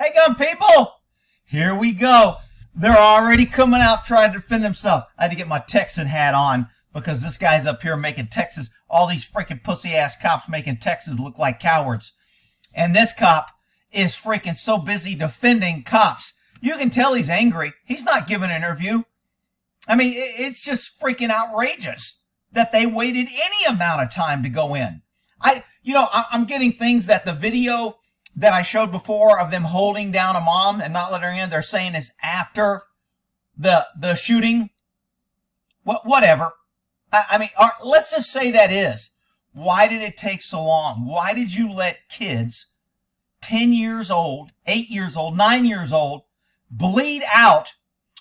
Hey, gun people! Here we go. They're already coming out trying to defend themselves. I had to get my Texan hat on because this guy's up here making Texas, all these freaking pussy-ass cops making Texas look like cowards. And this cop is freaking so busy defending cops. You can tell he's angry. He's not giving an interview. I mean, it's just freaking outrageous that they waited any amount of time to go in. I'm getting things that the video that I showed before of them holding down a mom and not letting her in, they're saying is after the shooting. Whatever. I mean, let's just say that is. Why did it take so long? Why did you let kids 10 years old, 8 years old, 9 years old bleed out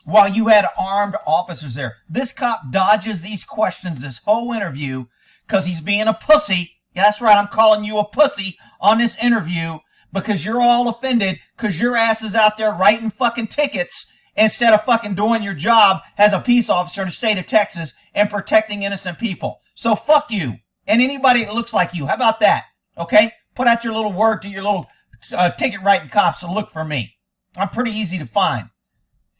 while you had armed officers there? This cop dodges these questions this whole interview because he's being a pussy. Yeah, that's right. I'm calling you a pussy on this interview because you're all offended because your ass is out there writing fucking tickets instead of fucking doing your job as a peace officer in the state of Texas and protecting innocent people. So fuck you and anybody that looks like you. How about that? Okay? Put out your little word to your little ticket writing cops to look for me. I'm pretty easy to find.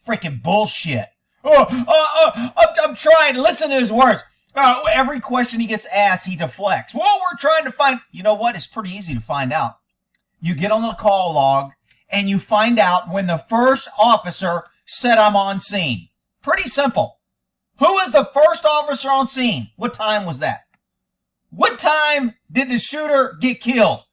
Freaking bullshit. I'm trying. Listen to his words. Every question he gets asked, he deflects. Well, we're trying to find... You know what? It's pretty easy to find out. You get on the call log, and you find out when the first officer said, I'm on scene. Pretty simple. Who was the first officer on scene? What time was that? What time did the shooter get killed?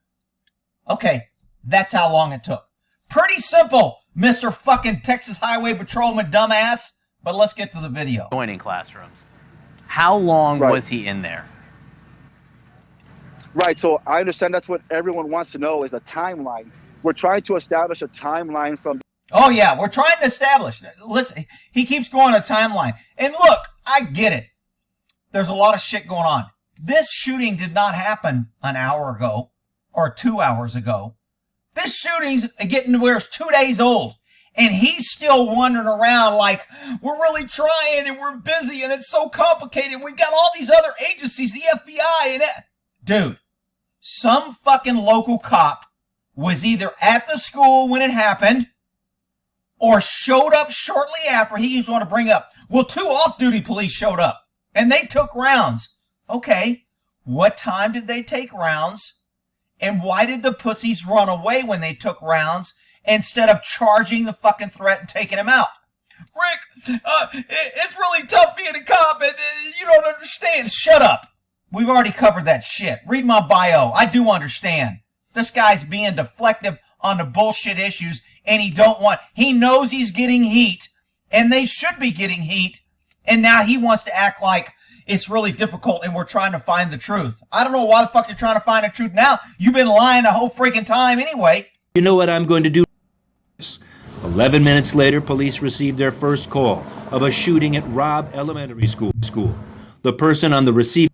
Okay, that's how long it took. Pretty simple, Mr. fucking Texas Highway Patrolman dumbass. But let's get to the video. Joining classrooms. How long was he in there? Right, so I understand that's what everyone wants to know is a timeline. We're trying to establish a timeline from... Oh, yeah, we're trying to establish... Listen, he keeps going a timeline. And look, I get it. There's a lot of shit going on. This shooting did not happen an hour ago or 2 hours ago. This shooting's getting to where it's 2 days old. And he's still wandering around like, we're really trying and we're busy and it's so complicated. We've got all these other agencies, the FBI and that. Dude, some fucking local cop was either at the school when it happened or showed up shortly after. He used to want to bring up, well, 2 off-duty police showed up and they took rounds. Okay, what time did they take rounds? And why did the pussies run away when they took rounds instead of charging the fucking threat and taking him out? Rick, it's really tough being a cop and you don't understand. Shut up. We've already covered that shit. Read my bio. I do understand. This guy's being deflective on the bullshit issues and he knows he's getting heat and they should be getting heat. And now he wants to act like it's really difficult and we're trying to find the truth. I don't know why the fuck you're trying to find the truth now. You've been lying the whole freaking time anyway. You know what I'm going to do? 11 minutes later, police received their first call of a shooting at Robb Elementary School. The person on the receiving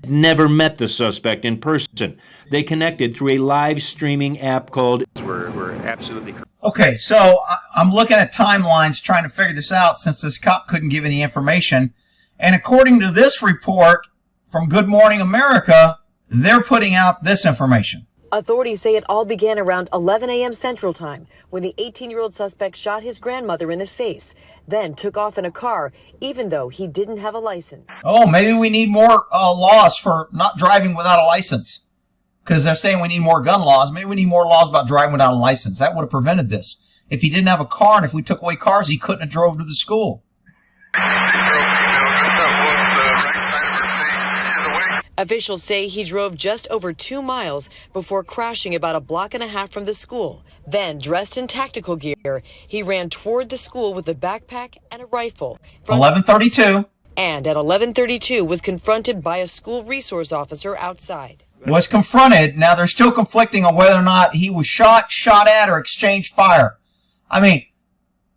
end never met the suspect in person. They connected through a live streaming app called... We're absolutely correct. Okay, so I'm looking at timelines trying to figure this out since this cop couldn't give any information. And according to this report from Good Morning America, they're putting out this information. Authorities say it all began around 11 a.m. Central Time when the 18-year-old suspect shot his grandmother in the face, then took off in a car, even though he didn't have a license. Oh, maybe we need more laws for not driving without a license. Because they're saying we need more gun laws. Maybe we need more laws about driving without a license. That would have prevented this. If he didn't have a car and if we took away cars, he couldn't have drove to the school. Officials say he drove just over 2 miles before crashing about a block and a half from the school. Then, dressed in tactical gear, he ran toward the school with a backpack and a rifle. 11:32. And at 11:32 was confronted by a school resource officer outside. Was confronted. Now, they're still conflicting on whether or not he was shot at, or exchanged fire. I mean,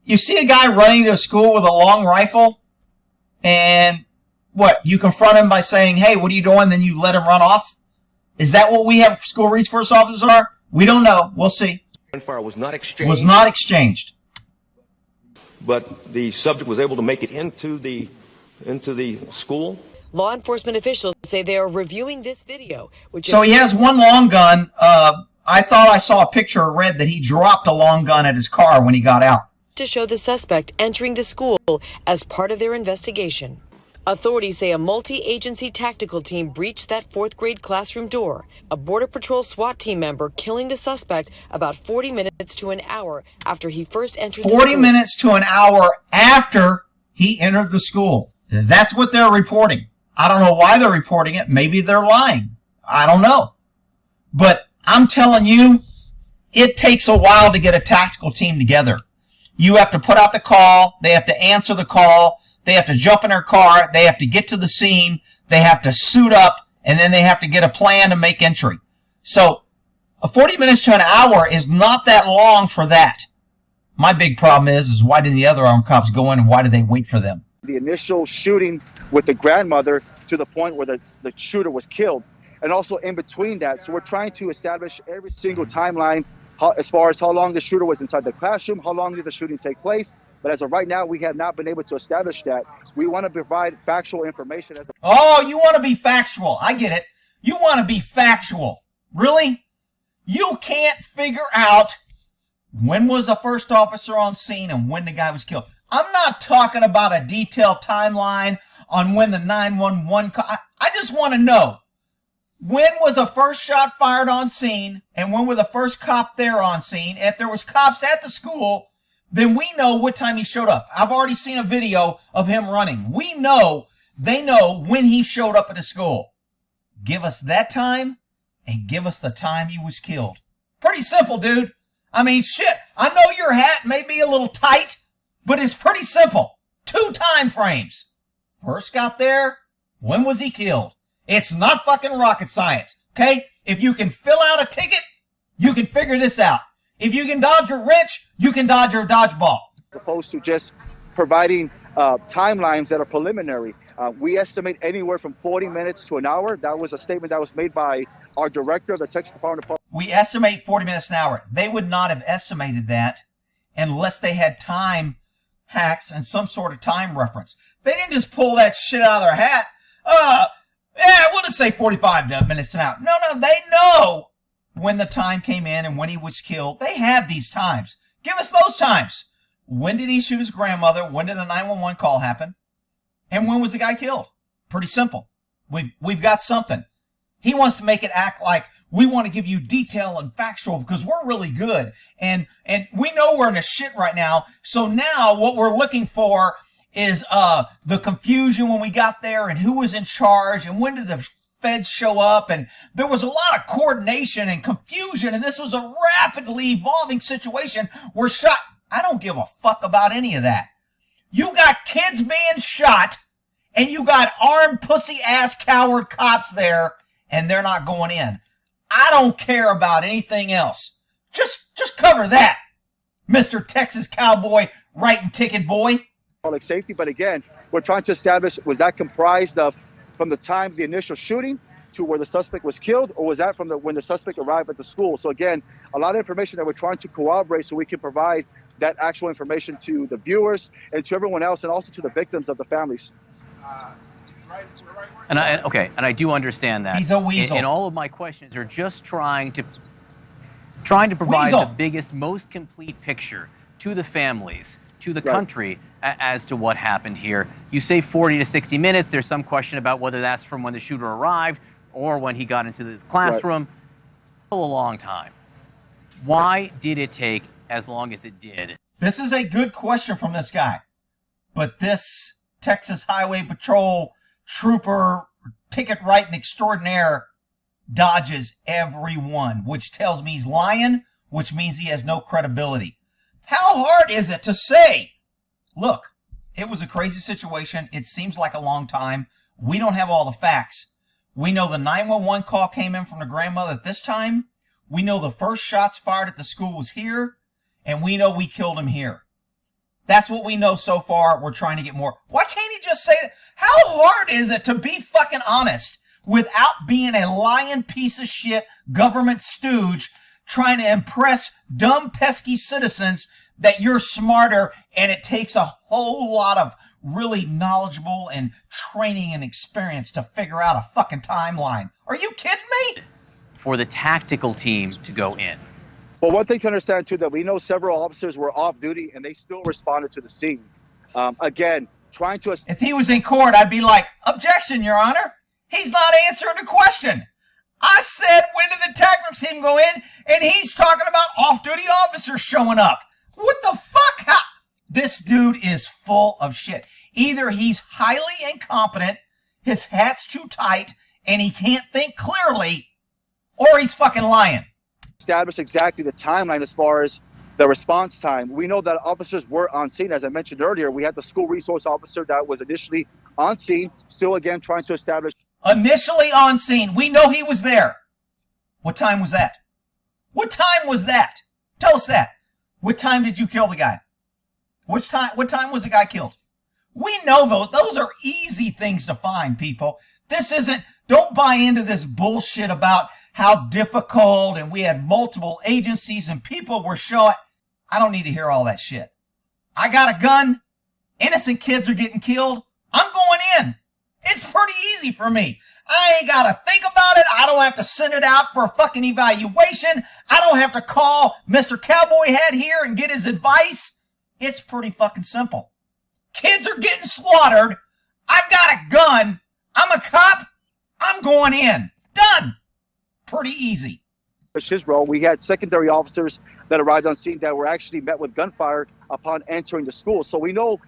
you see a guy running to a school with a long rifle, and what? You confront him by saying, hey, what are you doing? Then you let him run off? Is that what we have school resource officers are? We don't know. We'll see. Gunfire was not exchanged. Was not exchanged. But the subject was able to make it into the school. Law enforcement officials say they are reviewing this video, which... So he has one long gun. I thought I saw a picture of Red that he dropped a long gun at his car when he got out. To show the suspect entering the school as part of their investigation. Authorities say a multi-agency tactical team breached that fourth grade classroom door. A Border Patrol SWAT team member killing the suspect about 40 minutes to an hour after he first entered the school. 40 minutes to an hour after he entered the school. That's what they're reporting. I don't know why they're reporting it. Maybe they're lying. I don't know. But I'm telling you, it takes a while to get a tactical team together. You have to put out the call. They have to answer the call. They have to jump in their car. They have to get to the scene. They have to suit up. And then they have to get a plan to make entry. So a 40 minutes to an hour is not that long for that. My big problem is why didn't the other armed cops go in and why did they wait for them? The initial shooting with the grandmother to the point where the shooter was killed. And also in between that. So we're trying to establish every single timeline as far as how long the shooter was inside the classroom, how long did the shooting take place. But as of right now, we have not been able to establish that. We want to provide factual information. Oh, you want to be factual. I get it. You want to be factual. Really? You can't figure out when was the first officer on scene and when the guy was killed. I'm not talking about a detailed timeline on when the 911 call. I just want to know. When was the first shot fired on scene, and when were the first cop there on scene? If there was cops at the school, then we know what time he showed up. I've already seen a video of him running. We know, they know when he showed up at the school. Give us that time, and give us the time he was killed. Pretty simple, dude. I mean, shit, I know your hat may be a little tight, but it's pretty simple. 2 time frames. First got there, when was he killed? It's not fucking rocket science, okay? If you can fill out a ticket, you can figure this out. If you can dodge a wrench, you can dodge your dodgeball. As opposed to just providing timelines that are preliminary. We estimate anywhere from 40 minutes to an hour. That was a statement that was made by our director of the Texas Department of Public. We estimate 40 minutes an hour. They would not have estimated that unless they had time hacks and some sort of time reference. They didn't just pull that shit out of their hat. We'll just say 45 minutes to an hour. No, they know when the time came in and when he was killed. They have these times. Give us those times. When did he shoot his grandmother? When did the 911 call happen? And when was the guy killed? Pretty simple. We've got something. He wants to make it act like we want to give you detail and factual because we're really good. And we know we're in a shit right now. So now what we're looking for is the confusion when we got there and who was in charge and when did the feds show up, and there was a lot of coordination and confusion, and this was a rapidly evolving situation where I don't give a fuck about any of that. You got kids being shot and you got armed pussy ass coward cops there and they're not going in. I don't care about anything else. Just cover that, Mr. Texas Cowboy writing ticket boy. Public safety, but again, we're trying to establish, was that comprised of from the time of the initial shooting to where the suspect was killed, or was that from when the suspect arrived at the school? So again, a lot of information that we're trying to corroborate so we can provide that actual information to the viewers and to everyone else, and also to the victims of the families. And I do understand that. He's a weasel. And all of my questions are just trying to provide the biggest, most complete picture to the families, to the country, as to what happened here. You say 40 to 60 minutes. There's some question about whether that's from when the shooter arrived or when he got into the classroom. Still a long time. Why did it take as long as it did? This is a good question from this guy. But this Texas Highway Patrol trooper, ticket writing extraordinaire, dodges everyone, which tells me he's lying, which means he has no credibility. How hard is it to say, look, it was a crazy situation. It seems like a long time. We don't have all the facts. We know the 911 call came in from the grandmother at this time. We know the first shots fired at the school was here. And we know we killed him here. That's what we know so far. We're trying to get more. Why can't he just say that? How hard is it to be fucking honest without being a lying piece of shit government stooge trying to impress dumb, pesky citizens that you're smarter, and it takes a whole lot of really knowledgeable and training and experience to figure out a fucking timeline? Are you kidding me? for the tactical team to go in. Well, one thing to understand, too, that we know several officers were off duty and they still responded to the scene. Again, trying to... If he was in court, I'd be like, objection, Your Honor. He's not answering the question. I said, when did the tactical team go in? And he's talking about off-duty officers showing up. What the fuck? How? This dude is full of shit. Either he's highly incompetent, his hat's too tight, and he can't think clearly, or he's fucking lying. Establish exactly the timeline as far as the response time. We know that officers were on scene. As I mentioned earlier, we had the school resource officer that was initially on scene, still again trying to establish. Initially on scene. We know he was there. What time was that? What time was that? Tell us that. What time did you kill the guy? What time was the guy killed? We know those are easy things to find, people. This isn't, don't buy into this bullshit about how difficult and we had multiple agencies and people were showing. I don't need to hear all that shit. I got a gun. Innocent kids are getting killed. I'm going in. It's pretty easy for me. I ain't got to think about it. I don't have to send it out for a fucking evaluation. I don't have to call Mr. Cowboy Hat here and get his advice. It's pretty fucking simple. Kids are getting slaughtered. I've got a gun. I'm a cop. I'm going in. Done. Pretty easy. His role. We had secondary officers that arrived on scene that were actually met with gunfire upon entering the school. So we know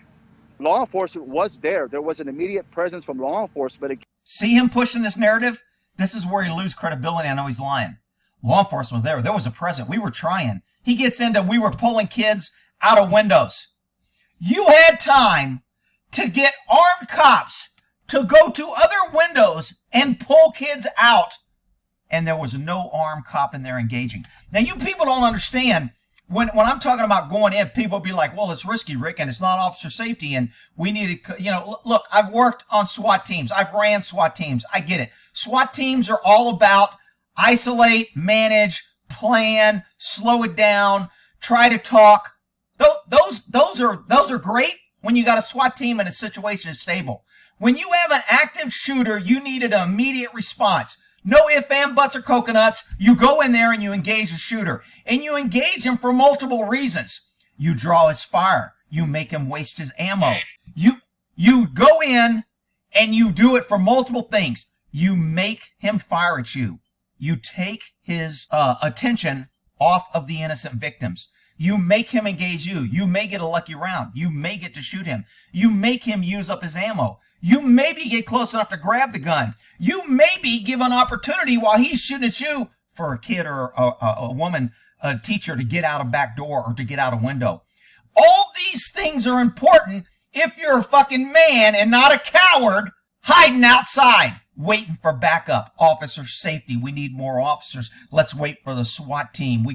law enforcement was there. There was an immediate presence from law enforcement. See him pushing this narrative? This is where he loses credibility. I know he's lying. Law enforcement was there. There was a presence. We were trying. He gets into, we were pulling kids out of windows. You had time to get armed cops to go to other windows and pull kids out. And there was no armed cop in there engaging. Now, you people don't understand. When I'm talking about going in, people be like, well, it's risky, Rick, and it's not officer safety, and we need to, you know, look, I've worked on SWAT teams. I've ran SWAT teams. I get it. SWAT teams are all about isolate, manage, plan, slow it down, try to talk. Those are great when you got a SWAT team and a situation is stable. When you have an active shooter, you need an immediate response. No ifs, ands, buts, or coconuts. You go in there and you engage the shooter. And you engage him for multiple reasons. You draw his fire. You make him waste his ammo. You go in and you do it for multiple things. You make him fire at you. You take his attention off of the innocent victims. You make him engage you. You may get a lucky round. You may get to shoot him. You make him use up his ammo. You maybe get close enough to grab the gun. You maybe give an opportunity while he's shooting at you for a kid or a woman, a teacher, to get out a back door or to get out a window. All these things are important if you're a fucking man and not a coward hiding outside, waiting for backup. Officer safety. We need more officers. Let's wait for the SWAT team.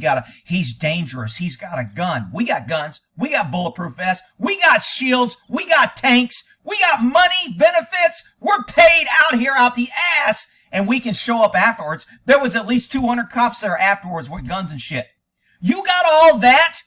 He's dangerous. He's got a gun. We got guns. We got bulletproof vests. We got shields. We got tanks. We got money, benefits. We're paid out here out the ass, and we can show up afterwards. There was at least 200 cops there afterwards with guns and shit. You got all that,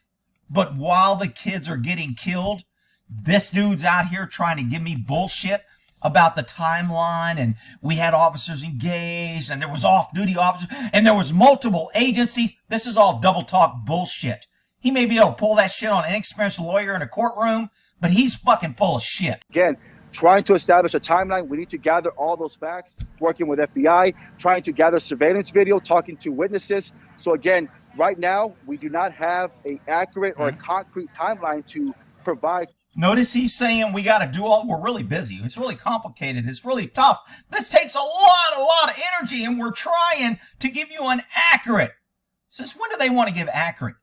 but while the kids are getting killed, this dude's out here trying to give me bullshit about the timeline, and we had officers engaged, and there was off-duty officers, and there was multiple agencies. This is all double talk bullshit. He may be able to pull that shit on an inexperienced lawyer in a courtroom, but he's fucking full of shit. Again, trying to establish a timeline. We need to gather all those facts, working with FBI, trying to gather surveillance video, talking to witnesses. So again, right now, we do not have an accurate or a concrete timeline to provide. Notice he's saying we got to do all, we're really busy. It's really complicated. It's really tough. This takes a lot of energy, and we're trying to give you an accurate. Since when do they want to give accurate?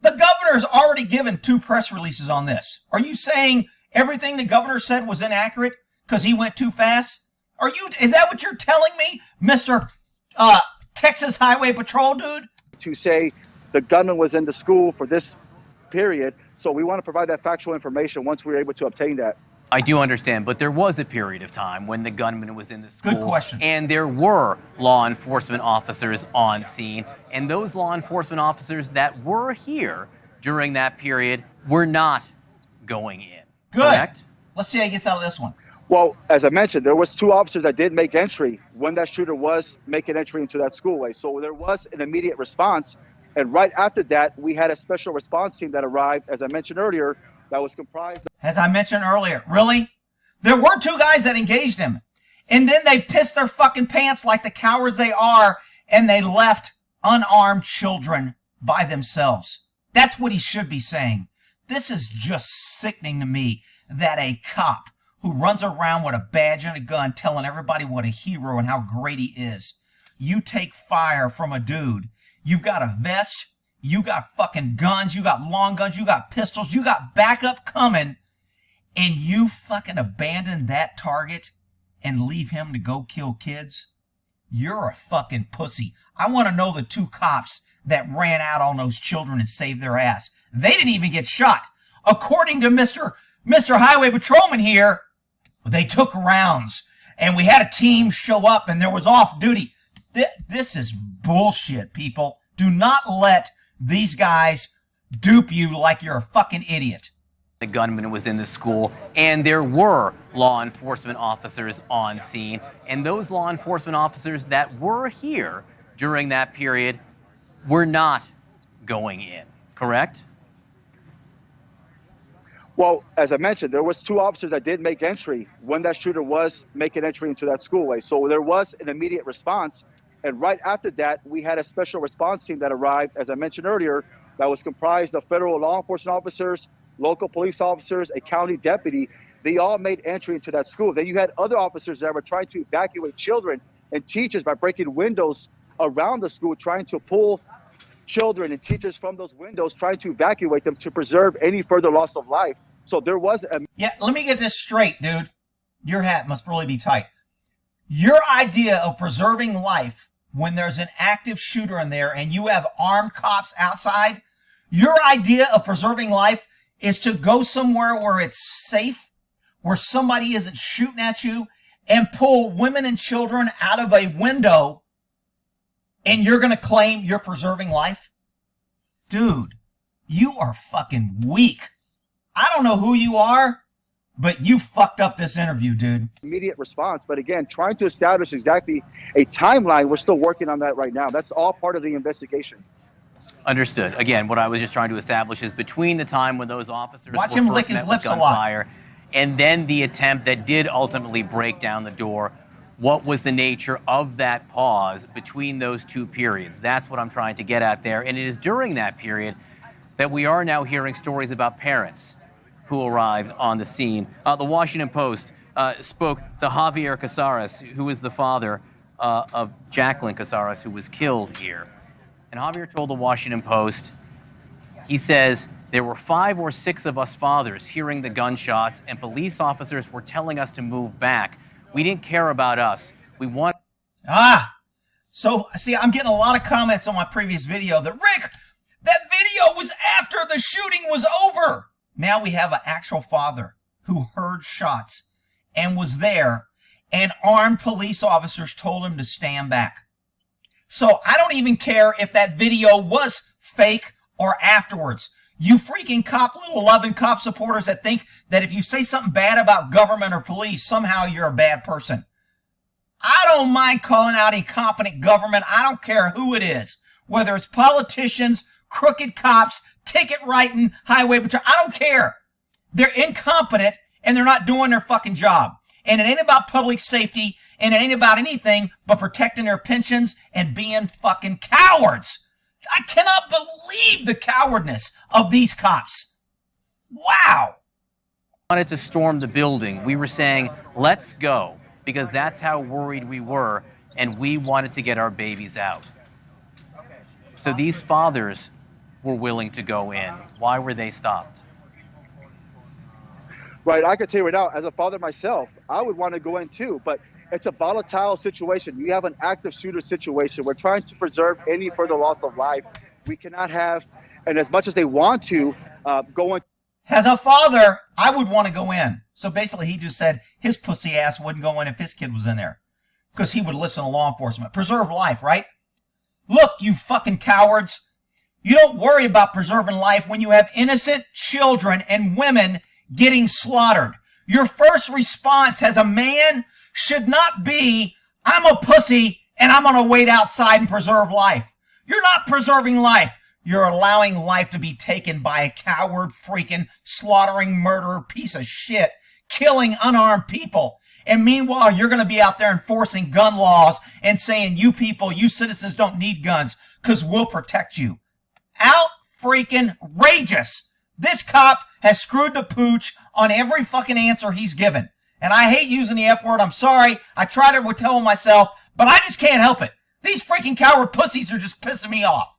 The governor's already given 2 press releases on this. Are you saying everything the governor said was inaccurate because he went too fast? Is that what you're telling me, Mr. Texas Highway Patrol dude? To say the gunman was in the school for this period. So we want to provide that factual information once we're able to obtain that. I do understand, but there was a period of time when the gunman was in the school. Good question. And there were law enforcement officers on scene. And those law enforcement officers that were here during that period were not going in. Good. Correct? Let's see how he gets out of this one. Well, as I mentioned, there was 2 officers that did make entry when that shooter was making entry into that schoolway. So there was an immediate response. And right after that, we had a special response team that arrived, as I mentioned earlier, that was comprised of... As I mentioned earlier, really? There were 2 guys that engaged him. And then they pissed their fucking pants like the cowards they are, and they left unarmed children by themselves. That's what he should be saying. This is just sickening to me that a cop who runs around with a badge and a gun telling everybody what a hero and how great he is. You take fire from a dude. You've got a vest. You got fucking guns. You got long guns. You got pistols. You got backup coming. And you fucking abandon that target and leave him to go kill kids? You're a fucking pussy. I want to know the 2 cops that ran out on those children and saved their ass. They didn't even get shot. According to Mr. Highway Patrolman here, they took rounds, and we had a team show up, and there was off duty. This is bullshit, people. Do not let these guys dupe you like you're a fucking idiot. The gunman was in the school, and there were law enforcement officers on scene, and those law enforcement officers that were here during that period were not going in, correct? Well, as I mentioned, there was 2 officers that did make entry when that shooter was making entry into that schoolway. So there was an immediate response. And right after that, we had a special response team that arrived, as I mentioned earlier, that was comprised of federal law enforcement officers, local police officers, a county deputy. They all made entry into that school. Then you had other officers that were trying to evacuate children and teachers by breaking windows around the school, trying to pull children and teachers from those windows, trying to evacuate them to preserve any further loss of life. So there was a... Yeah, let me get this straight, dude. Your hat must really be tight. Your idea of preserving life when there's an active shooter in there and you have armed cops outside, your idea of preserving life is to go somewhere where it's safe, where somebody isn't shooting at you, and pull women and children out of a window, and you're going to claim you're preserving life? Dude, you are fucking weak. I don't know who you are, but you fucked up this interview, dude. Immediate response. But again, trying to establish exactly a timeline, we're still working on that right now. That's all part of the investigation. Understood. Again, what I was just trying to establish is between the time when those officers watch were him first lick his met lips with a lot, gunfire, and then the attempt that did ultimately break down the door, what was the nature of that pause between those 2 periods? That's what I'm trying to get at there. And it is during that period that we are now hearing stories about parents who arrived on the scene. The Washington Post spoke to Javier Casares, who is the father of Jacqueline Casares, who was killed here. And Javier told the Washington Post, he says, there were 5 or 6 of us fathers hearing the gunshots, and police officers were telling us to move back. We didn't care about us. We want... So, see, I'm getting a lot of comments on my previous video that, Rick, that video was after the shooting was over. Now we have an actual father who heard shots and was there, and armed police officers told him to stand back. So I don't even care if that video was fake or afterwards. You freaking little loving cop supporters that think that if you say something bad about government or police, somehow you're a bad person. I don't mind calling out incompetent government. I don't care who it is. Whether it's politicians, crooked cops, ticket writing, highway patrol, I don't care. They're incompetent and they're not doing their fucking job. And it ain't about public safety, and it ain't about anything but protecting their pensions and being fucking cowards. I cannot believe the cowardness of these cops. Wow. Wanted to storm the building. We were saying, let's go, because that's how worried we were, and we wanted to get our babies out. So these fathers were willing to go in. Why were they stopped? Right, I can tell you right now, as a father myself, I would want to go in too, but it's a volatile situation. You have an active shooter situation. We're trying to preserve any further loss of life. We cannot have, and as much as they want to, go in. As a father, I would want to go in. So basically he just said his pussy ass wouldn't go in if his kid was in there, because he would listen to law enforcement. Preserve life, right? Look, you fucking cowards. You don't worry about preserving life when you have innocent children and women getting slaughtered. Your first response as a man should not be, I'm a pussy and I'm going to wait outside and preserve life. You're not preserving life. You're allowing life to be taken by a coward, freaking slaughtering murderer piece of shit, killing unarmed people. And meanwhile, you're going to be out there enforcing gun laws and saying, you people, you citizens don't need guns because we'll protect you. Out freaking rageous. This cop has screwed the pooch on every fucking answer he's given. And I hate using the F word. I'm sorry. I try to tell myself, but I just can't help it. These freaking coward pussies are just pissing me off.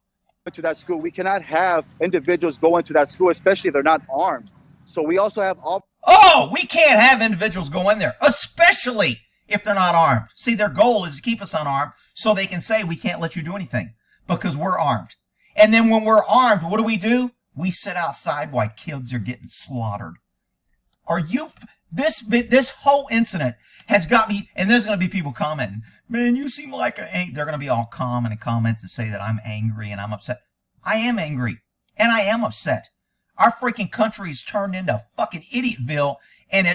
To that school, we cannot have individuals go into that school, especially if they're not armed. So we also have all. Oh, we can't have individuals go in there, especially if they're not armed. See, their goal is to keep us unarmed so they can say we can't let you do anything because we're armed. And then when we're armed, what do? We sit outside while kids are getting slaughtered. Are you... This whole incident has got me, and there's going to be people commenting, man, you seem like they're going to be all calm in the comments and say that I'm angry and I'm upset. I am angry, and I am upset. Our freaking country is turned into fucking idiotville, and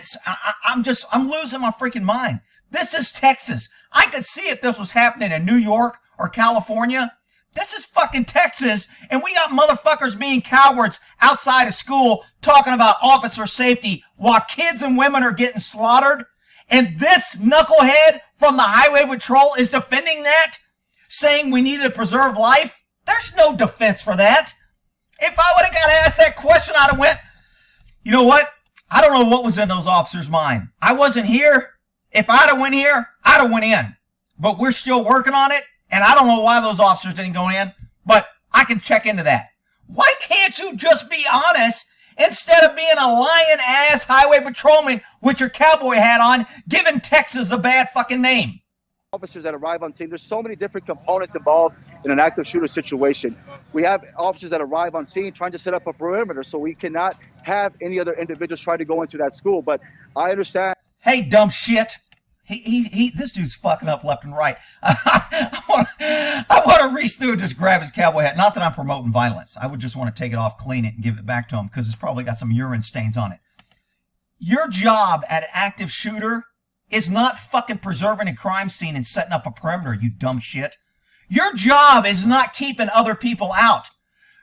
I'm losing my freaking mind. This is Texas. I could see if this was happening in New York or California. This is fucking Texas, and we got motherfuckers being cowards outside of school talking about officer safety while kids and women are getting slaughtered. And this knucklehead from the Highway Patrol is defending that, saying we needed to preserve life. There's no defense for that. If I would have got asked that question, I'd have went, you know what? I don't know what was in those officers' mind. I wasn't here. If I'd have went here, I'd have went in. But we're still working on it. And I don't know why those officers didn't go in, but I can check into that. Why can't you just be honest instead of being a lying-ass highway patrolman with your cowboy hat on, giving Texas a bad fucking name? Officers that arrive on scene, there's so many different components involved in an active shooter situation. We have officers that arrive on scene trying to set up a perimeter, so we cannot have any other individuals try to go into that school. But I understand. Hey, dumb shit. This dude's fucking up left and right. I want to reach through and just grab his cowboy hat. Not that I'm promoting violence. I would just want to take it off, clean it, and give it back to him because it's probably got some urine stains on it. Your job at an active shooter is not fucking preserving a crime scene and setting up a perimeter, you dumb shit. Your job is not keeping other people out.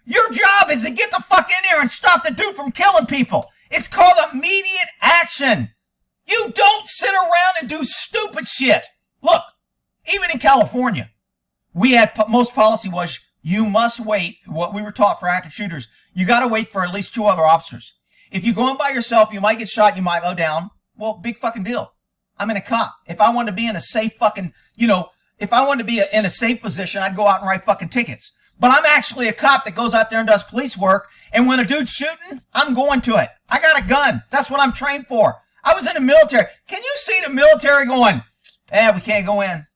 Your job is to get the fuck in here and stop the dude from killing people. It's called immediate action. You don't sit around and do stupid shit. Look, even in California, we had, most policy was you must wait, what we were taught for active shooters, you got to wait for at least 2 other officers. If you go in by yourself, you might get shot, you might go down. Well, big fucking deal. I'm in a cop. If I wanted to be in a safe fucking, if I wanted to be in a safe position, I'd go out and write fucking tickets. But I'm actually a cop that goes out there and does police work. And when a dude's shooting, I'm going to it. I got a gun. That's what I'm trained for. I was in the military. Can you see the military going, we can't go in.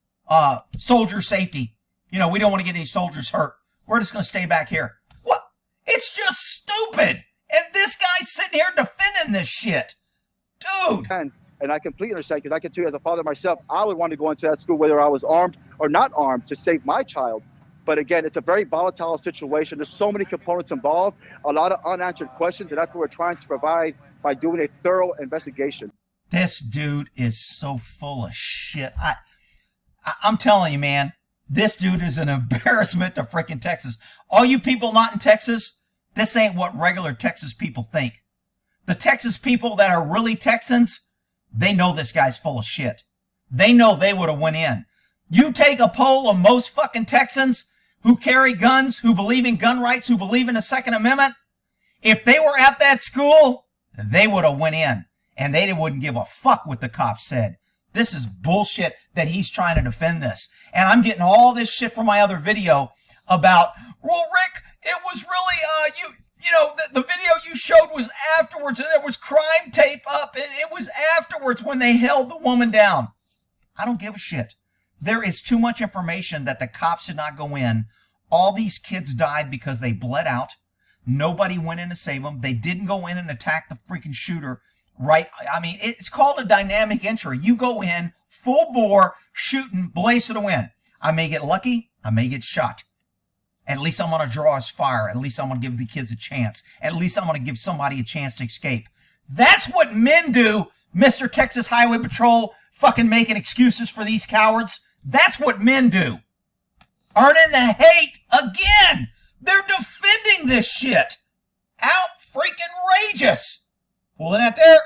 Soldier safety. We don't want to get any soldiers hurt. We're just going to stay back here. What? It's just stupid. And this guy's sitting here defending this shit. Dude. And I completely understand, because I can tell you as a father myself, I would want to go into that school whether I was armed or not armed to save my child. But again, it's a very volatile situation. There's so many components involved, a lot of unanswered questions, and that's what we're trying to provide by doing a thorough investigation. This dude is so full of shit. I'm telling you, man, this dude is an embarrassment to freaking Texas. All you people not in Texas, this ain't what regular Texas people think. The Texas people that are really Texans, they know this guy's full of shit. They know they would have went in. You take a poll of most fucking Texans who carry guns, who believe in gun rights, who believe in the Second Amendment, if they were at that school, they would have went in. And they wouldn't give a fuck what the cops said. This is bullshit that he's trying to defend this. And I'm getting all this shit from my other video about, well, Rick, it was really, the video you showed was afterwards, and there was crime tape up, and it was afterwards when they held the woman down. I don't give a shit. There is too much information that the cops did not go in. All these kids died because they bled out. Nobody went in to save them. They didn't go in and attack the freaking shooter. Right? I mean, it's called a dynamic entry. You go in, full bore, shooting, blaze to the wind. I may get lucky. I may get shot. At least I'm going to draw his fire. At least I'm going to give the kids a chance. At least I'm going to give somebody a chance to escape. That's what men do Mr. Texas Highway Patrol fucking making excuses for these cowards. That's what men do. Earning the hate again. They're defending this shit. Out freaking rageous. Pulling out there.